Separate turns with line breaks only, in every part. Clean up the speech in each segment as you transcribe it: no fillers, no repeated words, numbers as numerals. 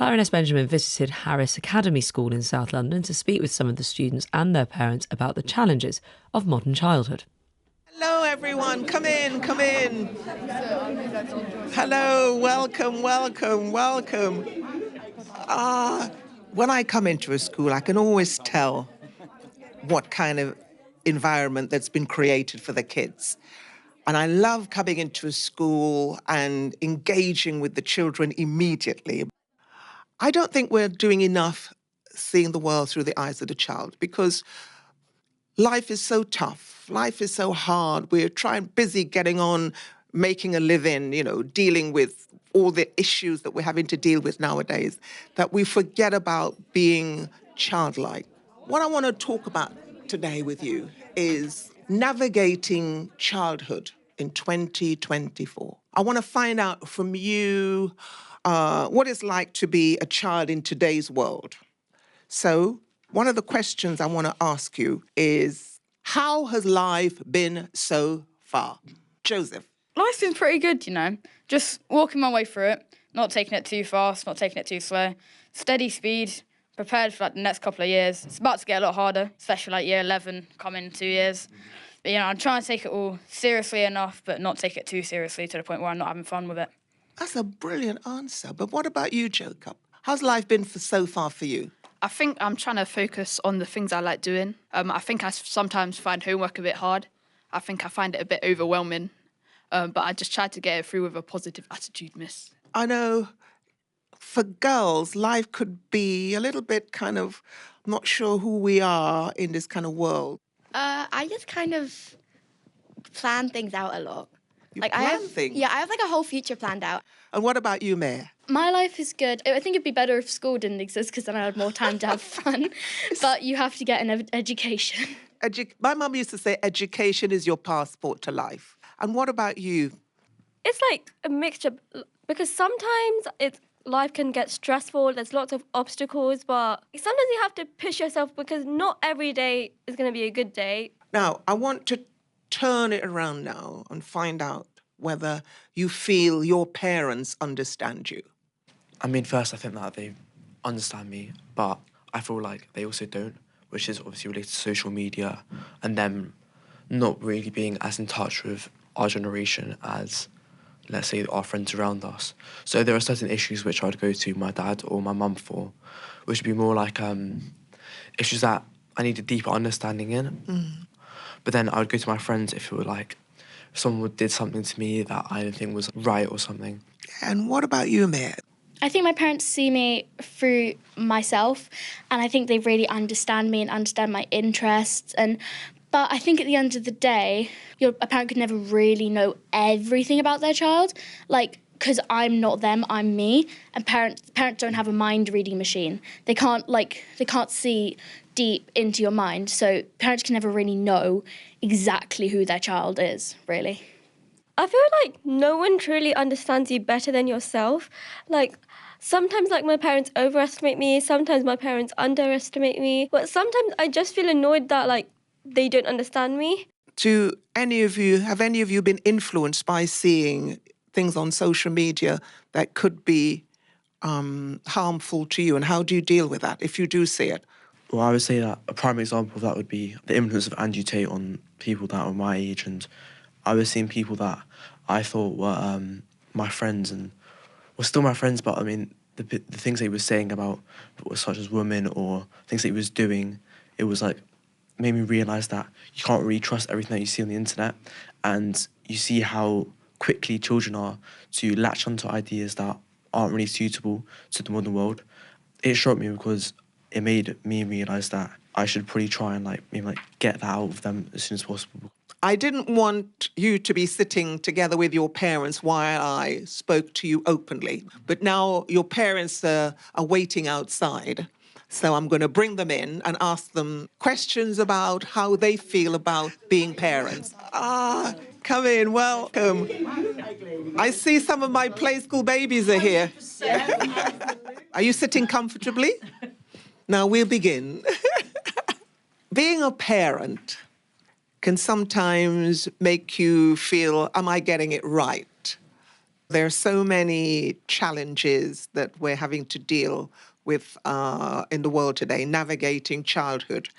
Baroness Benjamin visited Harris Academy School in South London to speak with some of the students and their parents about the challenges of modern childhood.
Hello everyone, come in, come in. Hello, welcome, welcome, welcome. When I come into a school, I can always tell what kind of environment that's been created for the kids. And I love coming into a school and engaging with the children immediately. I don't think we're doing enough seeing the world through the eyes of the child because life is so tough. Life is so hard. We're busy getting on, making a living, dealing with all the issues that we're having to deal with nowadays, that we forget about being childlike. What I want to talk about today with you is navigating childhood in 2024. I want to find out from you what it's like to be a child in today's world. So one of the questions I want to ask you is, how has life been so far? Joseph.
Life's been pretty good, Just walking my way through it, not taking it too fast, not taking it too slow. Steady speed, prepared for the next couple of years. It's about to get a lot harder, especially year 11 coming in 2 years. But, I'm trying to take it all seriously enough, but not take it too seriously to the point where I'm not having fun with it.
That's a brilliant answer. But what about you, Jacob? How's life been so far for you?
I think I'm trying to focus on the things I like doing. I think I sometimes find homework a bit hard. I think I find it a bit overwhelming. But I just try to get it through with a positive attitude, miss.
I know for girls, life could be a little bit not sure who we are in this kind of world.
I just kind of plan things out a lot.
I have things?
Yeah, I have a whole future planned out.
And what about you, Mare?
My life is good. I think it'd be better if school didn't exist because then I had more time to have fun. But you have to get an education.
My mum used to say education is your passport to life. And what about you?
It's like a mixture because sometimes life can get stressful. There's lots of obstacles, but sometimes you have to push yourself because not every day is going to be a good day.
Now, I want to turn it around now and find out whether you feel your parents understand you.
First, I think that they understand me, but I feel like they also don't, which is obviously related to social media and them not really being as in touch with our generation as, let's say, our friends around us. So there are certain issues which I would go to my dad or my mum for, which would be more like issues that I need a deeper understanding in. Mm. But then I would go to my friends if it were like someone did something to me that I didn't think was right or something.
And what about you, Mare?
I think my parents see me through myself, and I think they really understand me and understand my interests. But I think at the end of the day, a parent could never really know everything about their child, because I'm not them, I'm me. And parents don't have a mind-reading machine. They can't see deep into your mind. So parents can never really know exactly who their child is, really. I feel like no one truly understands you better than yourself. Sometimes my parents overestimate me, sometimes my parents underestimate me, but sometimes I just feel annoyed that they don't understand me.
Have any of you been influenced by seeing things on social media that could be harmful to you, and how do you deal with that if you do see it?
Well, I would say that a prime example of that would be the influence of Andrew Tate on people that were my age, and I was seeing people that I thought were my friends and were still my friends, but the things that he was saying about such as women or things that he was doing, it was made me realise that you can't really trust everything that you see on the internet, and you see how quickly children are to latch onto ideas that aren't really suitable to the modern world. It shocked me because it made me realise that I should probably try and get that out of them as soon as possible.
I didn't want you to be sitting together with your parents while I spoke to you openly, but now your parents are waiting outside. So I'm going to bring them in and ask them questions about how they feel about being parents. Come in, welcome. I see some of my play school babies are here. Are you sitting comfortably? Now we'll begin. Being a parent can sometimes make you feel, am I getting it right? There are so many challenges that we're having to deal with in the world today, navigating childhood.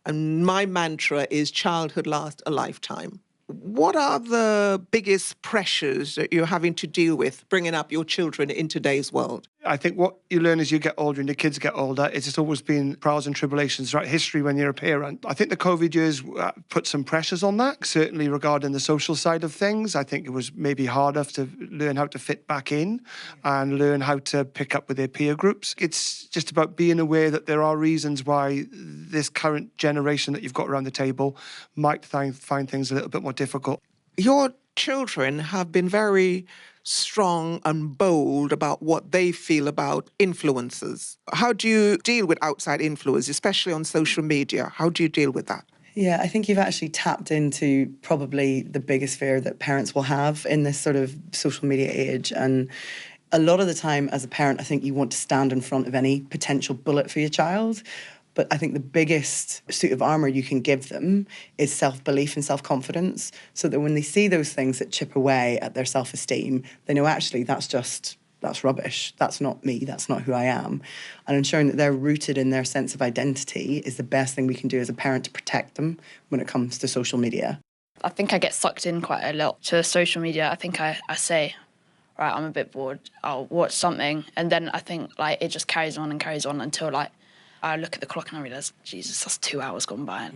And my mantra is childhood lasts a lifetime. What are the biggest pressures that you're having to deal with bringing up your children in today's world?
I think what you learn as you get older and the kids get older is it's always been trials and tribulations throughout history when you're a parent. I think the COVID years put some pressures on that, certainly regarding the social side of things. I think it was maybe harder to learn how to fit back in and learn how to pick up with their peer groups. It's just about being aware that there are reasons why this current generation that you've got around the table might find things a little bit more difficult.
Your children have been very strong and bold about what they feel about influencers. How do you deal with outside influence, especially on social media? How do you deal with that?
Yeah, I think you've actually tapped into probably the biggest fear that parents will have in this sort of social media age. And a lot of the time as a parent, I think you want to stand in front of any potential bullet for your child. But I think the biggest suit of armour you can give them is self-belief and self-confidence, so that when they see those things that chip away at their self-esteem, they know actually that's rubbish. That's not me. That's not who I am. And ensuring that they're rooted in their sense of identity is the best thing we can do as a parent to protect them when it comes to social media.
I think I get sucked in quite a lot to social media. I think I say, right, I'm a bit bored, I'll watch something. And then I think like it just carries on until like I look at the clock and I realise, Jesus, that's 2 hours gone by.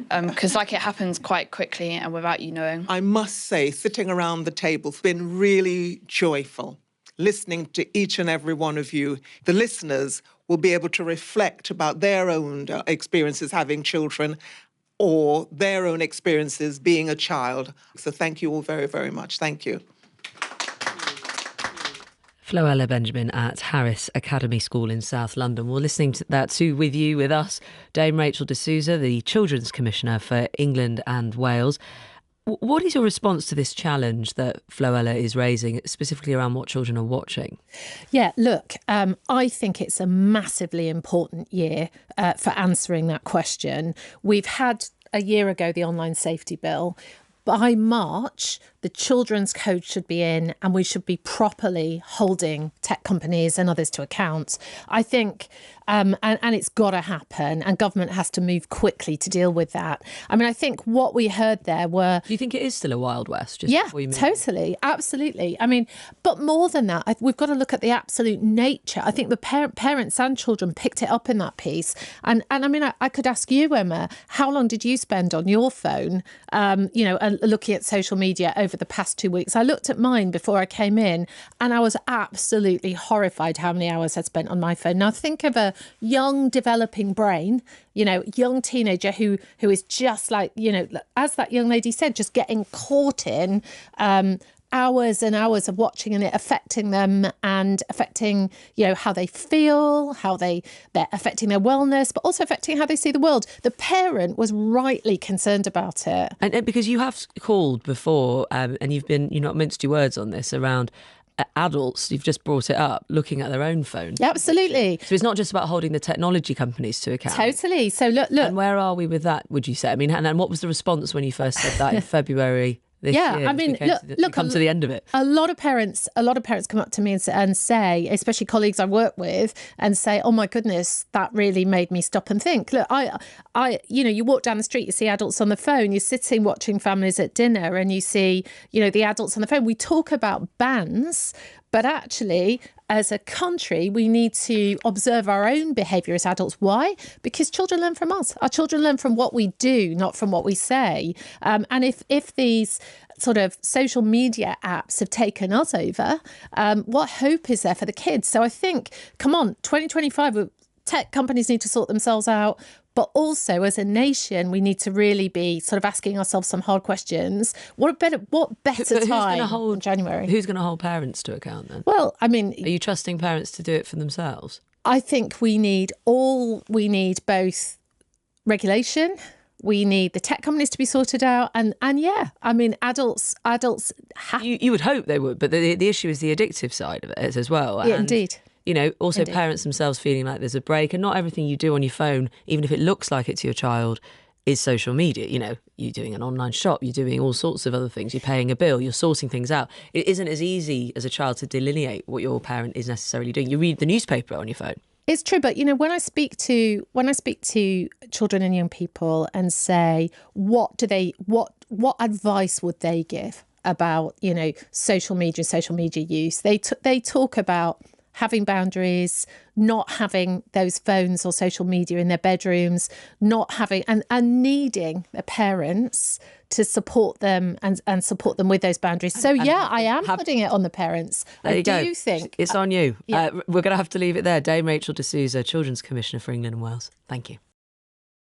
Because like it happens quite quickly and without you knowing.
I must say, sitting around the table has been really joyful, listening to each and every one of you. The listeners will be able to reflect about their own experiences having children or their own experiences being a child. So thank you all very, very much. Thank you.
Floella Benjamin at Harris Academy School in South London. We're listening to that too with us, Dame Rachel de Souza, the Children's Commissioner for England and Wales. What is your response to this challenge that Floella is raising, specifically around what children are watching?
Yeah, look, I think it's a massively important year for answering that question. We've had a year ago the online safety bill. By March, the children's code should be in and we should be properly holding tech companies and others to account. I think, and it's got to happen, and government has to move quickly to deal with that. I mean, I think what we heard there were...
Do you think it is still a Wild West?
Yeah, totally. Absolutely. I mean, but more than that, we've got to look at the absolute nature. I think the parents and children picked it up in that piece. And I mean, I could ask you, Emma, how long did you spend on your phone, looking at social media over the past 2 weeks? I looked at mine before I came in and I was absolutely horrified how many hours I'd spent on my phone. Now think of a young developing brain, young teenager who is just like, as that young lady said, just getting caught in hours and hours of watching and it affecting them and affecting, how they feel, they're affecting their wellness, but also affecting how they see the world. The parent was rightly concerned about it.
And because you have called before and you've not minced your words on this around adults, you've just brought it up, looking at their own phone.
Absolutely.
So it's not just about holding the technology companies to account.
Totally. So look.
And where are we with that, would you say? I mean, and what was the response when you first said that in February?
I mean, look,
come to the end of it.
A lot of parents come up to me and say, especially colleagues I work with, and say, "Oh my goodness, that really made me stop and think." Look, you walk down the street, you see adults on the phone, you're sitting watching families at dinner, and you see, the adults on the phone. We talk about bans, but actually, as a country, we need to observe our own behaviour as adults. Why? Because children learn from us. Our children learn from what we do, not from what we say. And if these sort of social media apps have taken us over, what hope is there for the kids? So I think, come on, 2025, tech companies need to sort themselves out. But also, as a nation, we need to really be sort of asking ourselves some hard questions. What better time in January?
Who's going to hold parents to account then?
Well, I mean...
Are you trusting parents to do it for themselves?
I think we need both regulation, we need the tech companies to be sorted out, and yeah, I mean, adults have...
You would hope they would, but the issue is the addictive side of it as well.
Yeah, indeed.
Also
Indeed.
Parents themselves feeling like there's a break, and not everything you do on your phone, even if it looks like it's your child, is social media. You know, you're doing an online shop, you're doing all sorts of other things, you're paying a bill, you're sorting things out. It isn't as easy as a child to delineate what your parent is necessarily doing. You read the newspaper on your phone.
It's true, but you know, when I speak to children and young people and say what advice would they give about, you know, social media use, they talk about having boundaries, not having those phones or social media in their bedrooms, not having and needing their parents to support them and support them with those boundaries. So yeah, I am putting it on the parents.
There you go.
Do you think
It's on you?
Yeah.
We're going to have to leave it there. Dame Rachel de Souza, Children's Commissioner for England and Wales. Thank you.